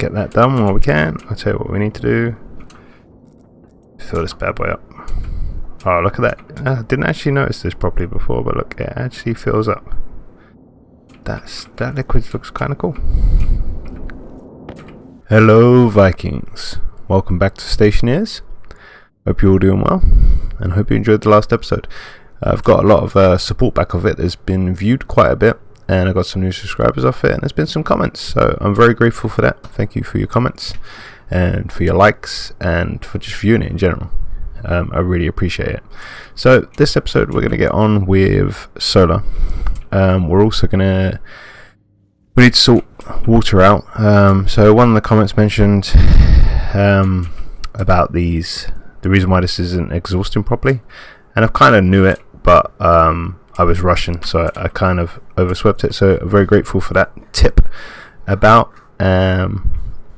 get that done while we can. I'll tell you what we need to do. Fill this bad boy up. Oh, look at that. I didn't actually notice this properly before, but look, it actually fills up. That liquid looks kind of cool. Hello, Vikings. Welcome back to Stationeers. Hope you're all doing well, and hope you enjoyed the last episode. I've got a lot of support back of it. It's been viewed quite a bit, and I got some new subscribers off it, and there's been some comments, so I'm very grateful for that. Thank you for your comments, and for your likes, and for just viewing it in general. I really appreciate it. So this episode we're going to get on with solar. We're also we need to sort water out. So one of the comments mentioned about the reason why this isn't exhausting properly, and I've kind of knew it, but I was rushing, so I kind of overswept it. So I'm very grateful for that tip about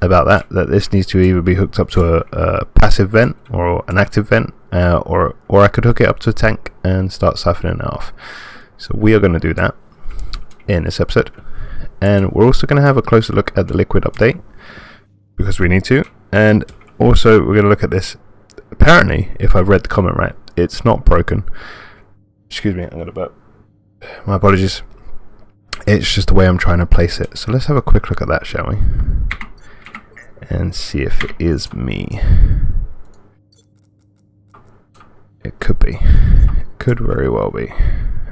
that this needs to either be hooked up to a passive vent or an active vent, or I could hook it up to a tank and start siphoning it off. So we are going to do that in this episode, and we're also going to have a closer look at the liquid update because we need to, and also we're going to look at this. Apparently, if I've read the comment right, it's not broken. Excuse me, I'm going to burp. My apologies. It's just the way I'm trying to place it. So let's have a quick look at that, shall we? And see if it is me. It could be. It could very well be.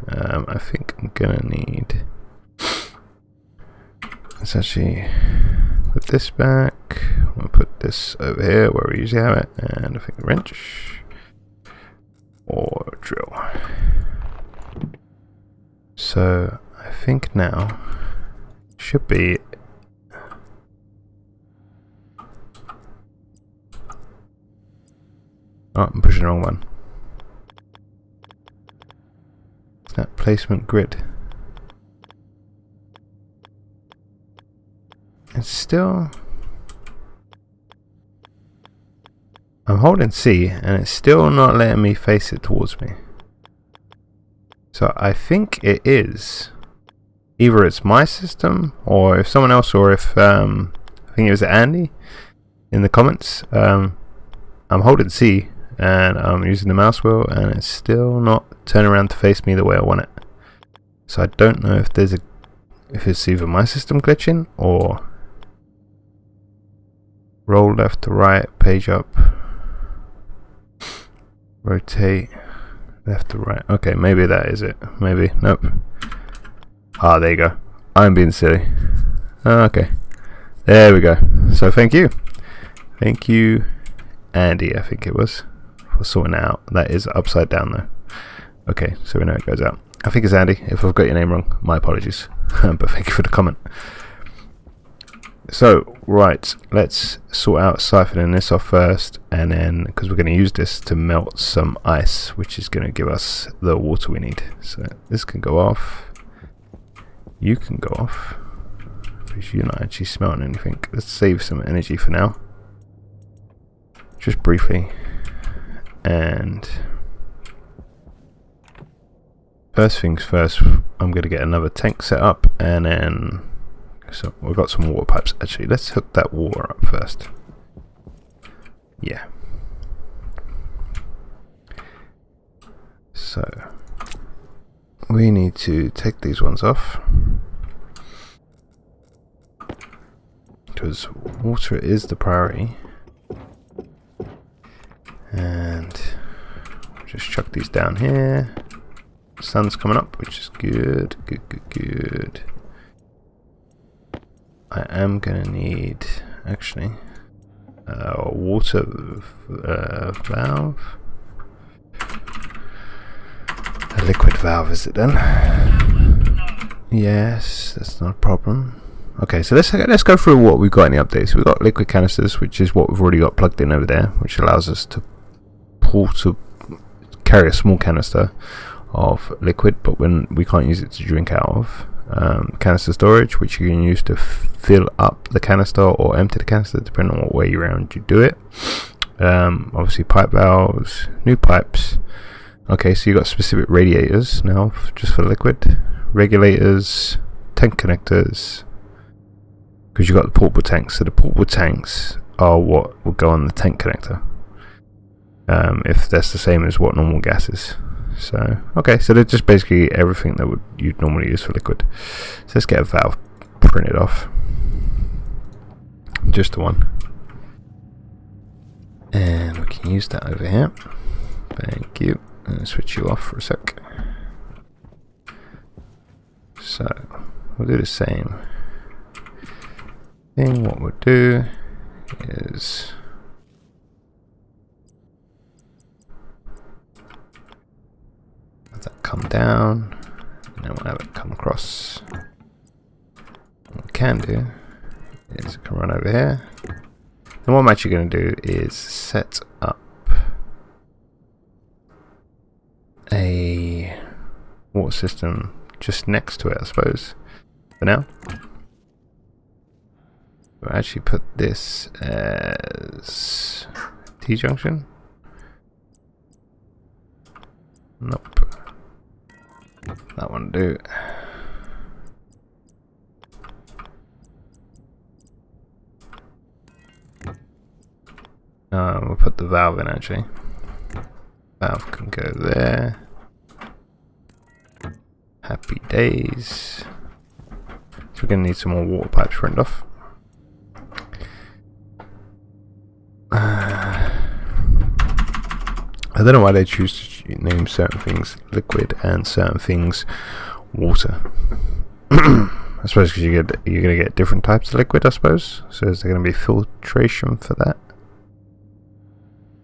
I think I'm going to need... Let's actually put this back. We'll put this over here where we usually have it. And I think a wrench. Or drill. So I think now should be I'm pushing the wrong one. It's that placement grid. It's still I'm holding C and it's still not letting me face it towards me. So I think it is either it's my system or if someone else, or if I think it was Andy in the comments. I'm holding C and I'm using the mouse wheel and it's still not turning around to face me the way I want it. So I don't know if if it's either my system glitching or roll left to right, page up, rotate left to right. Okay, maybe that is it. Maybe. Nope. Ah, there you go. I'm being silly. Okay. There we go. So thank you. Thank you, Andy, I think it was, for sorting it out. That is upside down though. Okay, so we know it goes out. I think it's Andy. If I've got your name wrong, my apologies. But thank you for the comment. So, right, let's sort out siphoning this off first, and then, because we're going to use this to melt some ice, which is going to give us the water we need. So, this can go off. You can go off, because you're not actually smelting anything. Let's save some energy for now. Just briefly. And first things first, I'm going to get another tank set up, and then... So we've got some water pipes. Actually, let's hook that water up first. Yeah. So we need to take these ones off because water is the priority. And just chuck these down here. Sun's coming up, which is good. Good. I am going to need, actually, a water valve. A liquid valve, is it then? Yes, that's not a problem. Okay, so let's go through what we've got in the updates. So we've got liquid canisters, which is what we've already got plugged in over there, which allows us to carry a small canister of liquid, but when we can't use it to drink out of. Canister storage, which you can use to fill up the canister or empty the canister, depending on what way around you do it. Obviously pipe valves, new pipes. Okay, so you got specific radiators now just for liquid, regulators, tank connectors, because you've got the portable tanks. So the portable tanks are what will go on the tank connector, if that's the same as what normal gas is. So okay, so they're just basically everything that you'd normally use for liquid. So let's get a valve printed off, just the one, and we can use that over here. Thank you. And switch you off for a sec. So we'll do the same thing. What we'll do is have that come down, and then we'll have it come across. What we can do is we can run over here. And what I'm actually going to do is set up a water system just next to it, I suppose, for now. We'll actually put this as T-junction. Nope. That one do. We'll put the valve in actually. Valve can go there. Happy days. So we're going to need some more water pipes printed off. I don't know why they choose to name certain things liquid and certain things water. I suppose because you're going to get different types of liquid, I suppose. So is there going to be filtration for that?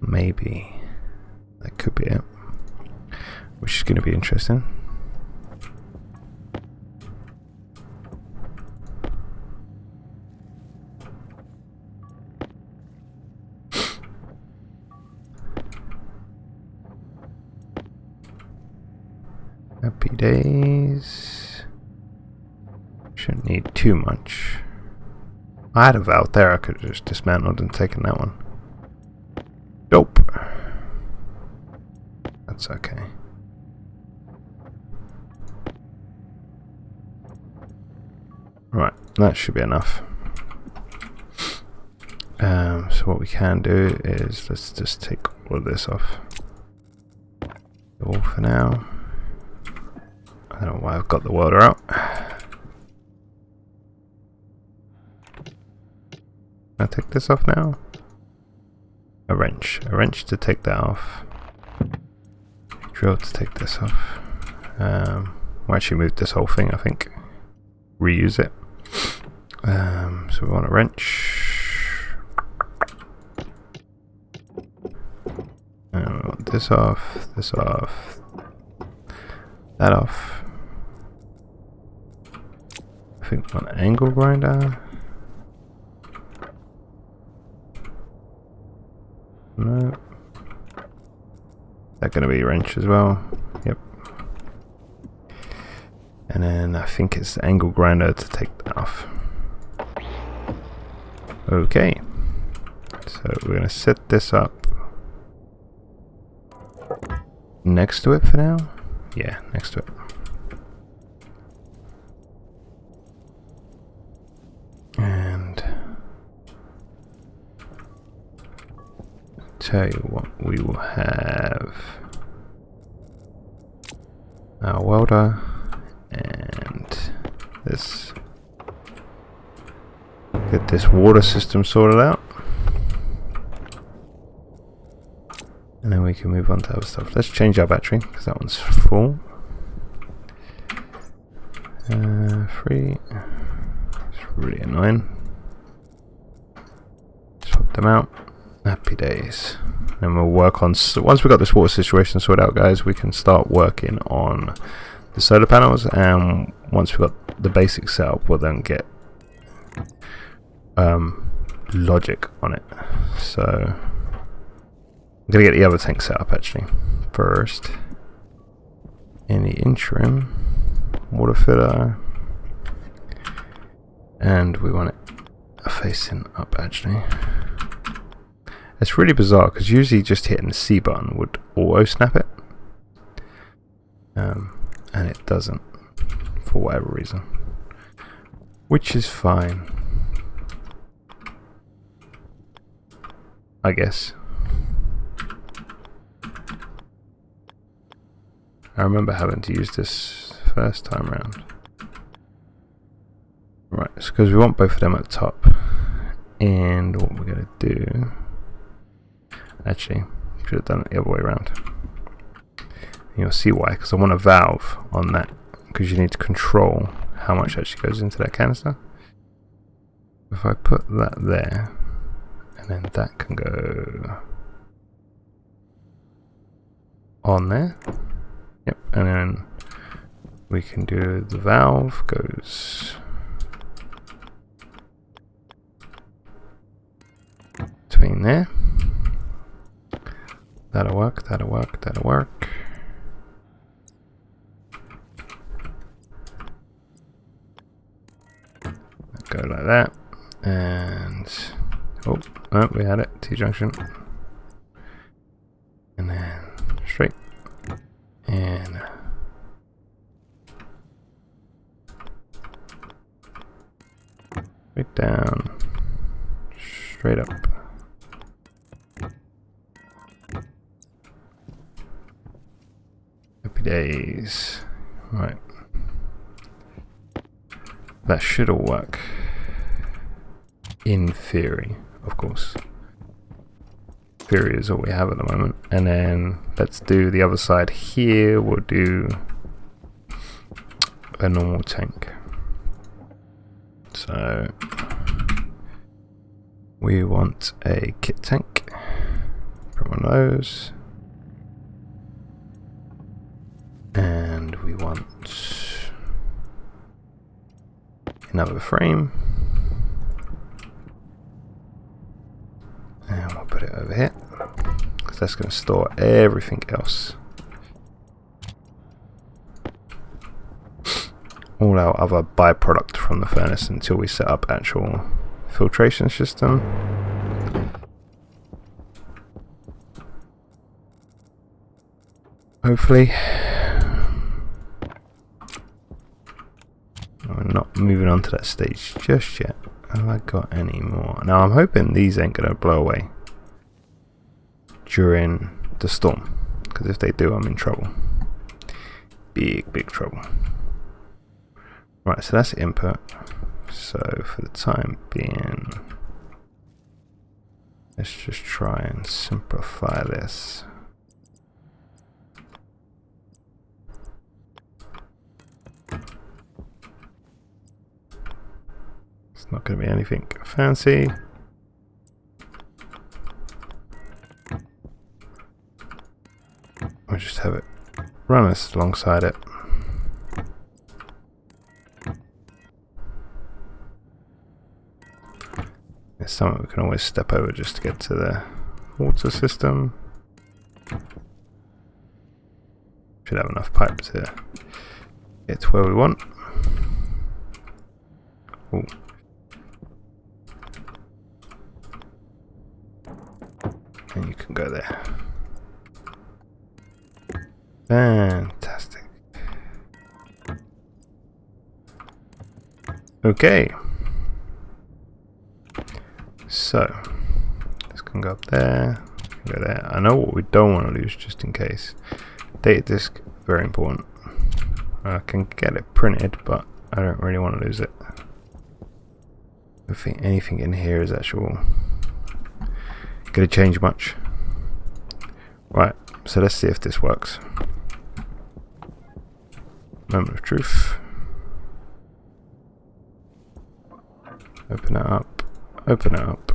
Maybe. That could be it. Which is going to be interesting. Happy days. Shouldn't need too much. I had a valve there, I could have just dismantled and taken that one. Dope. That's okay. Right, that should be enough. So what we can do is let's just take all of this off. All for now. I don't know why I've got the welder out. Can I take this off now? A wrench to take that off. Drill to take this off. We'll actually move this whole thing, I think. Reuse it. So we want a wrench. And we want this off, that off. I think we want an angle grinder. No. That's going to be a wrench as well. Yep. And then I think it's the angle grinder to take that off. Okay. So we're going to set this up next to it for now. Yeah, next to it. And tell you what, we will have our welder and this. Get this water system sorted out, and then we can move on to other stuff. Let's change our battery because that one's full. 3. It's really annoying. Swap them out. Happy days. And we'll work on, once we've got this water situation sorted out, guys, we can start working on the solar panels, and once we've got the basic setup, we'll then get logic on it. So I'm gonna get the other tank set up actually first. In the interim, water filler, and we want it facing up actually. It's really bizarre because usually just hitting the C button would auto snap it, and it doesn't for whatever reason, which is fine. I guess. I remember having to use this first time around. Right, it's because we want both of them at the top. And what we're going to do... Actually, should have done it the other way around. And you'll see why, because I want a valve on that. Because you need to control how much actually goes into that canister. If I put that there, and then that can go on there. Yep, and then we can do the valve goes between there. That'll work, that'll work, that'll work. Go like that, and oh, we had it, T-junction, and then straight, and straight down, straight up. Happy days. Right. That should all work. In theory, of course. Theory is all we have at the moment. And then let's do the other side here. We'll do a normal tank. So we want a kit tank. Put one of those. And we want another frame. And we'll put it over here, because that's going to store everything else. All our other byproduct from the furnace until we set up actual filtration system. Hopefully. We're not moving on to that stage just yet. Have I got any more? Now I'm hoping these ain't gonna blow away during the storm, because if they do, I'm in trouble. Big trouble. Right, so that's input. So for the time being, let's just try and simplify this. Not going to be anything fancy. We'll just have it run us alongside it. There's something we can always step over just to get to the water system. Should have enough pipe to get to where we want. Ooh. And you can go there. Fantastic. Okay. So, this can go up there, go there. I know what we don't want to lose just in case. Data disk, very important. I can get it printed, but I don't really want to lose it. I don't think anything in here is actual gonna change much. Right, so let's see if this works. Moment of truth. Open it up. Open it up.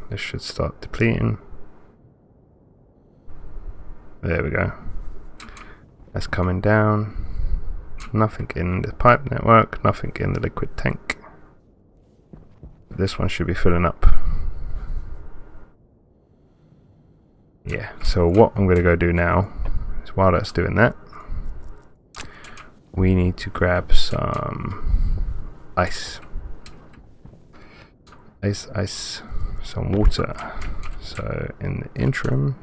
This should start depleting. There we go. That's coming down. Nothing in the pipe network, nothing in the liquid tank. This one should be filling up. Yeah, so what I'm going to go do now is, while that's doing that, we need to grab some ice. Ice, some water. So in the interim,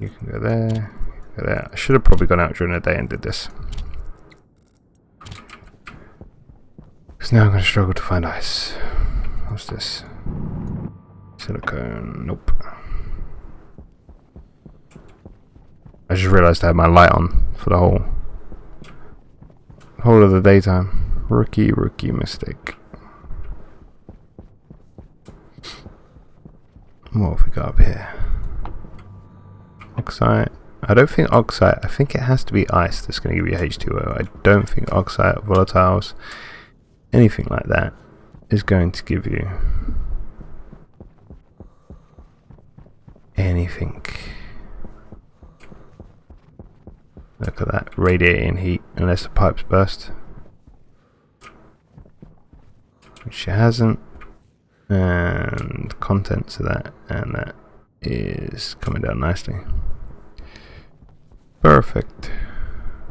you can go there, go there. I should have probably gone out during the day and did this, because now I'm going to struggle to find ice. What's this? Silicone, nope. I just realised I had my light on for the whole of the daytime. Rookie mistake. What have we got up here? Oxide. I don't think oxide. I think it has to be ice that's going to give you H2O. I don't think oxide, volatiles, anything like that is going to give you anything. Look at that, radiating heat, unless the pipes burst, which it hasn't. And contents of that, and that is coming down nicely. Perfect.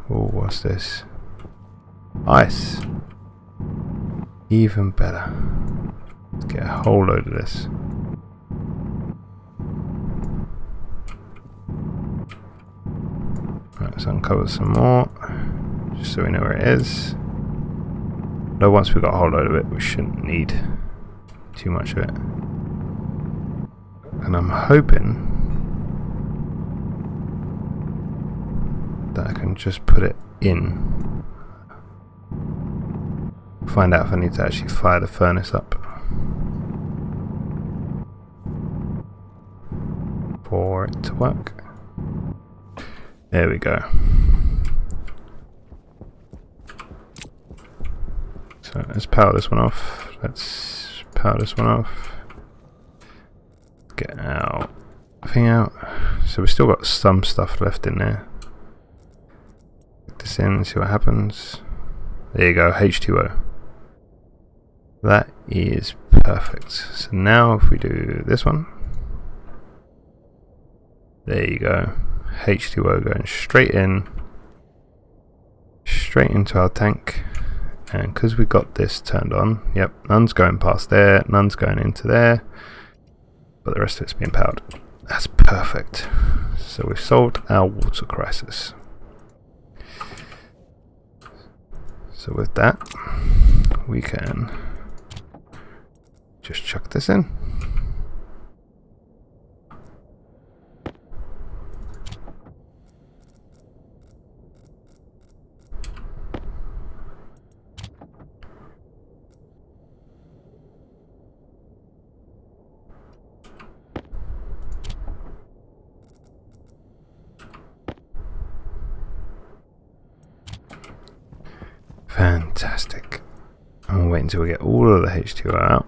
Oh, what's this? Ice. Even better. Let's get a whole load of this. Right, let's uncover some more, just so we know where it is. Though once we've got a whole load of it, we shouldn't need too much of it. And I'm hoping that I can just put it in. Find out if I need to actually fire the furnace up for it to work. There we go. So let's power this one off. Let's power this one off. Get our thing out. So we've still got some stuff left in there. Put this in and see what happens. There you go, H2O. That is perfect. So now if we do this one, there you go, H2O going straight into our tank. And because we got this turned on, yep, none's going past there, none's going into there, but the rest of it's being powered. That's perfect. So we've solved our water crisis. So with that, we can just chuck this in. Fantastic. I'm gonna wait until we get all of the H2O out.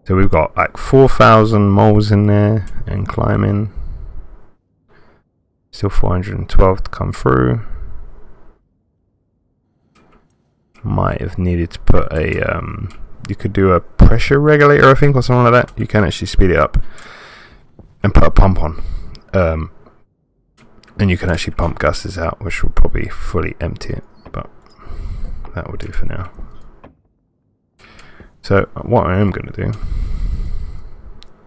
So we've got like 4,000 moles in there and climbing. Still 412 to come through. Might have needed to put a you could do a pressure regulator, I think, or something like that. You can actually speed it up and put a pump on. And you can actually pump gases out, which will probably fully empty it, but that will do for now. So what I am going to do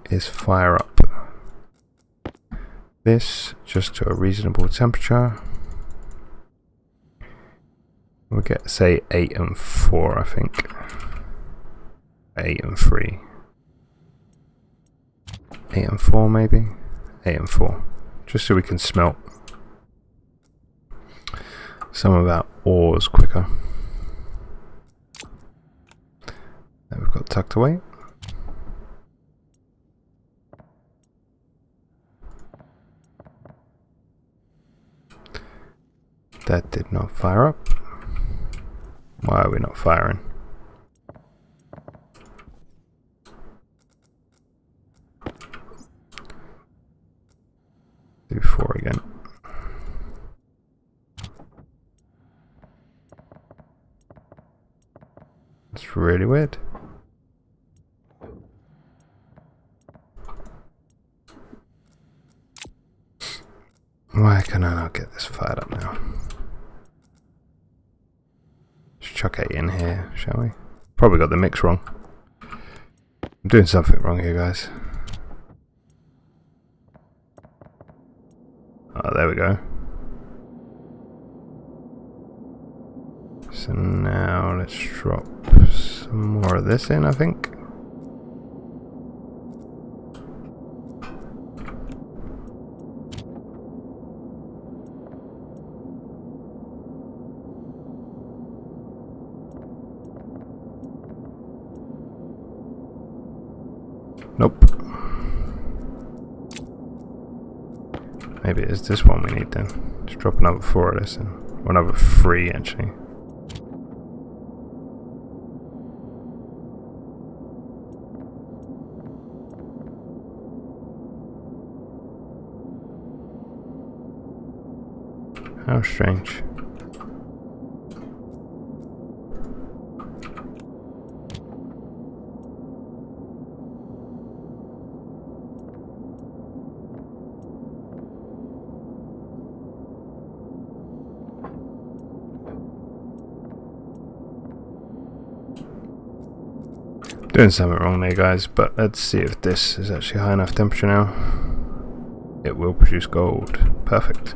is fire up this just to a reasonable temperature. We'll get, say, 8 and 4, I think. 8 and 3. 8 and 4 maybe? 8 and 4. Just so we can smelt some of our ores quicker. That we've got tucked away. That did not fire up. Why are we not firing? Do 4 again. It's really weird. Why can I not get this fired up now? Let's chuck it in here, shall we? Probably got the mix wrong. I'm doing something wrong here, guys. Oh, there we go. So now let's drop some more of this in, I think. Nope. Maybe it's this one we need then. Just drop another 4 of this in. Or another 3 actually. How strange. Doing something wrong there, guys, but let's see if this is actually high enough temperature now. It will produce gold. Perfect.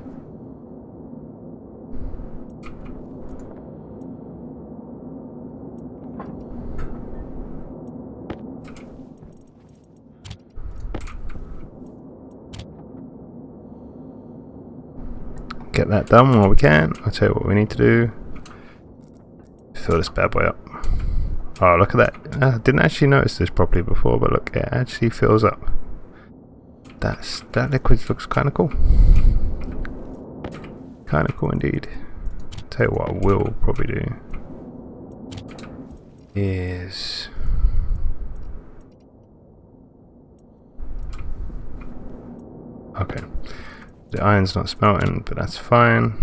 Get that done while we can. I'll tell you what we need to do. Fill this bad boy up. Oh, look at that. I didn't actually notice this properly before, but look, it actually fills up. That liquid looks kind of cool. Kind of cool indeed. Tell you what I will probably do is okay. The iron's not smelting, but that's fine.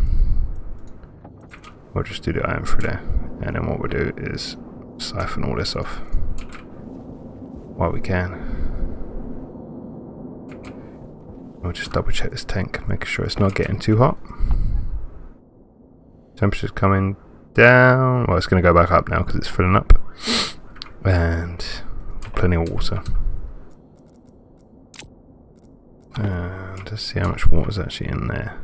We'll just do the iron through there, and then what we'll do is siphon all this off while we can. We'll just double check this tank, making sure it's not getting too hot. Temperature's coming down. Well, it's going to go back up now because it's filling up. And plenty of water. And let's see how much water is actually in there.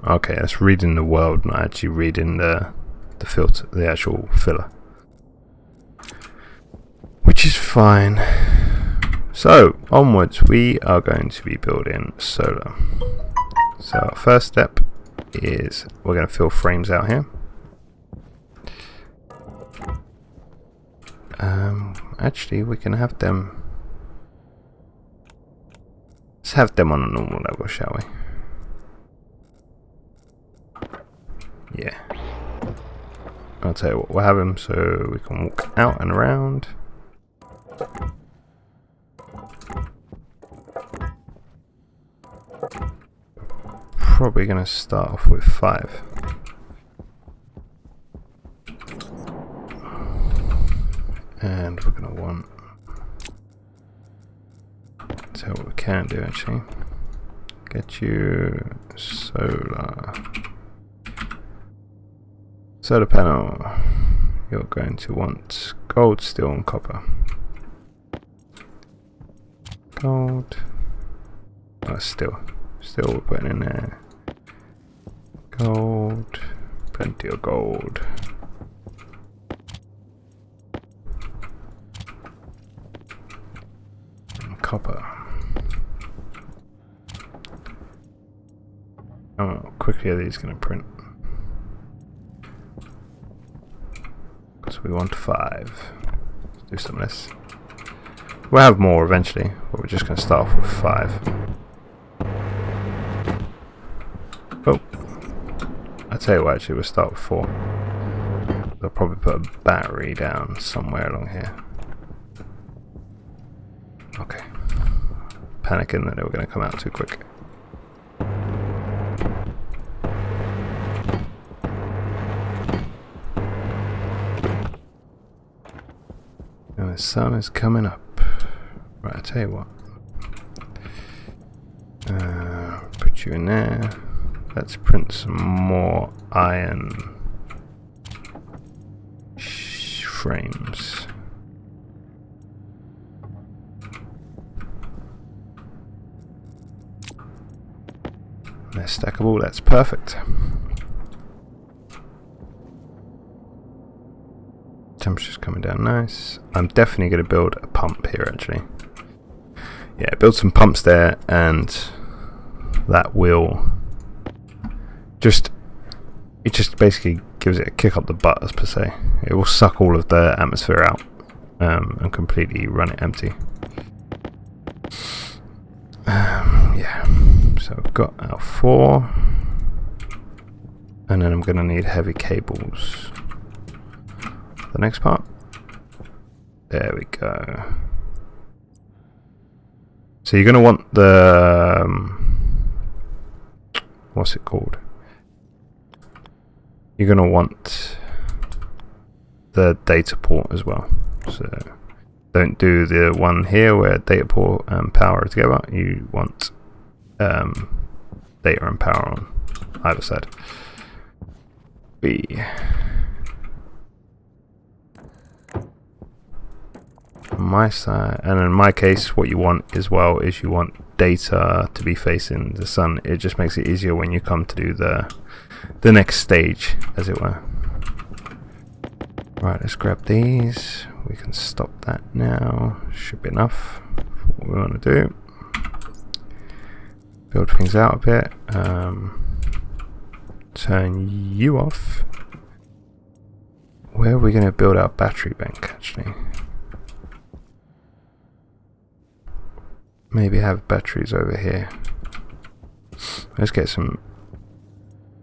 Okay, that's reading the world, not actually reading the filter, the actual filler, which is fine. So onwards, we are going to be building solar. So our first step is we're going to fill frames out here. Actually, we can have them. Let's have them on a normal level, shall we? Yeah. I'll tell you what, we'll have them so we can walk out and around. Probably going to start off with 5. And we're going to want... Tell what we can do actually. Get you solar. Solar panel. You're going to want gold, steel and copper. Gold. Oh, steel. Steel we're putting in there. Gold. Plenty of gold. And copper. How quickly are these going to print? Because we want 5. Let's do some of this. We'll have more eventually, but we're just going to start off with 5. Oh, I'll tell you what, actually we'll start with 4. I'll probably put a battery down somewhere along here. Okay. Panicking that they were going to come out too quick. And the sun is coming up. Right, I'll tell you what. Put you in there. Let's print some more iron frames. They're stackable, that's perfect. Temperature's coming down nice. I'm definitely going to build a pump here actually. Yeah, build some pumps there and that will just it just basically gives it a kick up the butt, as per se. It will suck all of the atmosphere out and completely run it empty. Yeah, so we've got our 4, and then I'm going to need heavy cables. The next part. There we go. So you're going to want the what's it called? You're going to want the data port as well. So don't do the one here where data port and power are together. You want data and power on either side. My side, and in my case, what you want as well is you want data to be facing the sun. It just makes it easier when you come to do the next stage, as it were. Right, let's grab these. We can stop that now. Should be enough for what we want to do. Build things out a bit. Turn you off. Where are we going to build our battery bank, actually? Maybe have batteries over here. Let's get some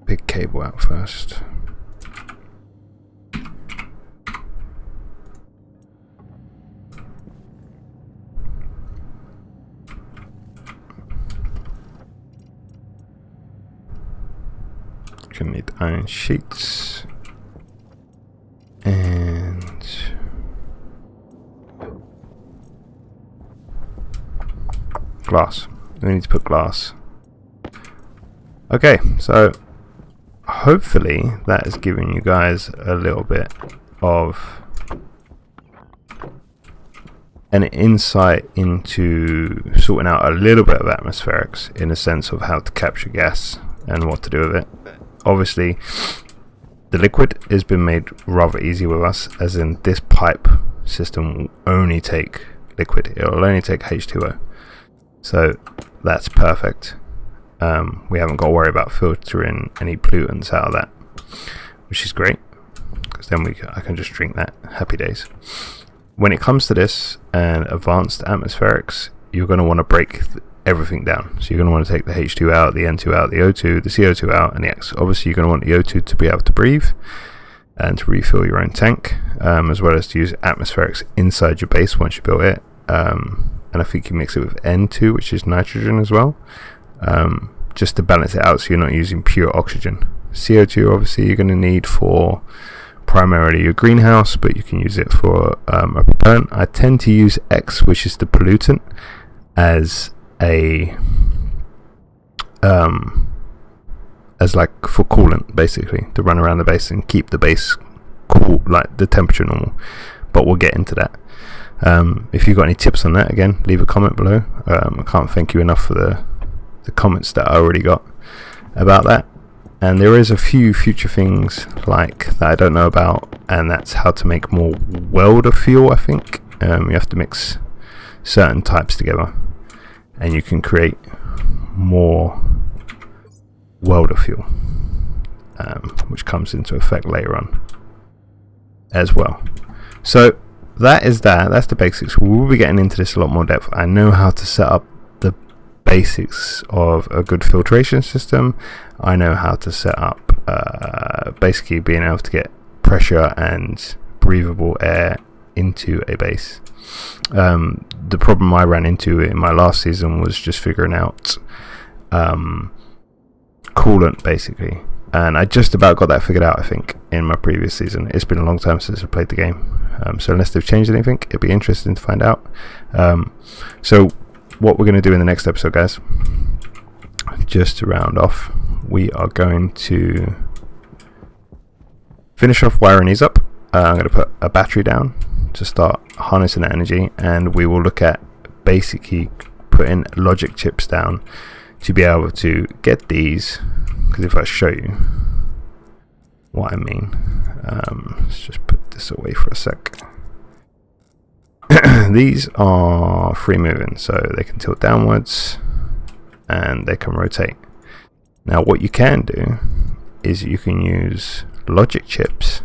big cable out first. Gonna need iron sheets and glass. We need to put glass. Okay, so hopefully that is giving you guys a little bit of an insight into sorting out a little bit of atmospherics in the sense of how to capture gas and what to do with it. Obviously, the liquid has been made rather easy with us, as in this pipe system will only take liquid. It will only take H2O. So that's perfect. We haven't got to worry about filtering any pollutants out of that, which is great, because then I can just drink that. Happy days. When it comes to this and advanced atmospherics, you're going to want to break everything down. So you're going to want to take the H2 out, the N2 out, the O2, the CO2 out, and the X. Obviously, you're going to want the O2 to be able to breathe and to refill your own tank, as well as to use atmospherics inside your base once you build it. And I think you mix it with N2, which is nitrogen as well, just to balance it out so you're not using pure oxygen. CO2, obviously, you're going to need for primarily your greenhouse, but you can use it for a propellant. I tend to use X, which is the pollutant, as like for coolant, basically, to run around the base and keep the base cool, like the temperature normal. But we'll get into that. If you've got any tips on that, again, leave a comment below. I can't thank you enough for the comments that I already got about that. And there is a few future things like that I don't know about, and that's how to make more welder fuel. I think you have to mix certain types together and you can create more welder fuel, which comes into effect later on as well. So that's the basics. We'll be getting into this a lot more depth. I know how to set up the basics of a good filtration system. I know how to set up basically being able to get pressure and breathable air into a base. The problem I ran into in my last season was just figuring out coolant, basically, and I just about got that figured out, I think, in my previous season. It's been a long time since I played the game, so unless they've changed anything, it'd be interesting to find out. So what we're going to do in the next episode, guys, just to round off, we are going to finish off wiring these up. I'm going to put a battery down to start harnessing that energy, and we will look at basically putting logic chips down to be able to get these, because if I show you what I mean, let's just put this away for a sec. These are free moving, so they can tilt downwards and they can rotate. Now what you can do is you can use logic chips,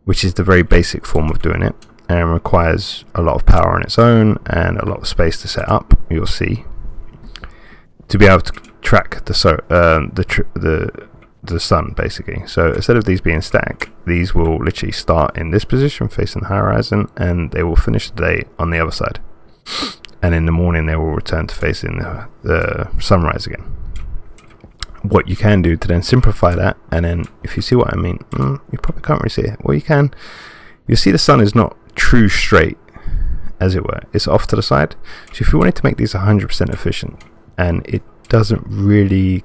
which is the very basic form of doing it, and requires a lot of power on its own and a lot of space to set up. You'll see, to be able to track the sun basically. So instead of these being static, these will literally start in this position facing the horizon, and they will finish the day on the other side, and in the morning they will return to facing the sunrise again. What you can do to then simplify that, and then if you see what I mean, you probably can't really see it. Well, you'll see the sun is not true straight, as it were. It's off to the side. So if you wanted to make these 100% efficient, and it doesn't really,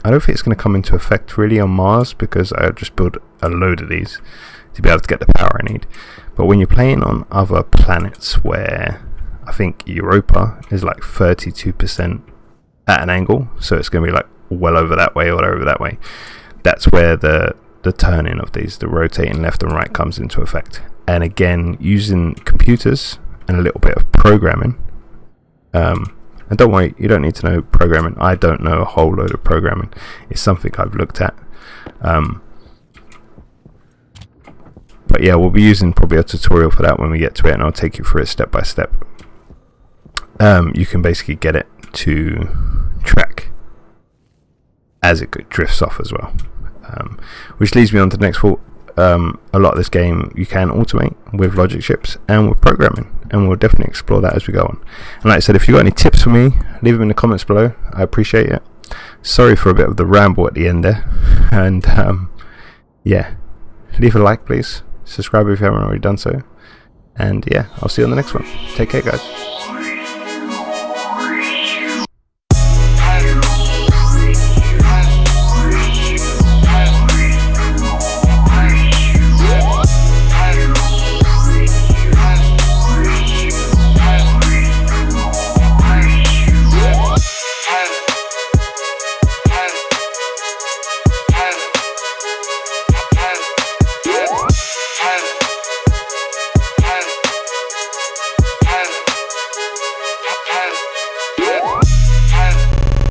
I don't think it's going to come into effect really on Mars, because I just built a load of these to be able to get the power I need. But when you're playing on other planets, where I think Europa is like 32% at an angle, so it's going to be like well over that way or over that way, that's where the turning of these, the rotating left and right, comes into effect. And again, using computers and a little bit of programming, and don't worry, you don't need to know programming. I don't know a whole load of programming. It's something I've looked at, but yeah, we'll be using probably a tutorial for that when we get to it, and I'll take you through it step by step. You can basically get it to track as it drifts off as well, which leads me on to the next thought. A lot of this game you can automate with logic chips and with programming, and we'll definitely explore that as we go on. And like I said, if you've got any tips for me, leave them in the comments below. I appreciate it. Sorry for a bit of the ramble at the end there, and yeah, leave a like please, subscribe if you haven't already done so, and yeah, I'll see you on the next one. Take care guys.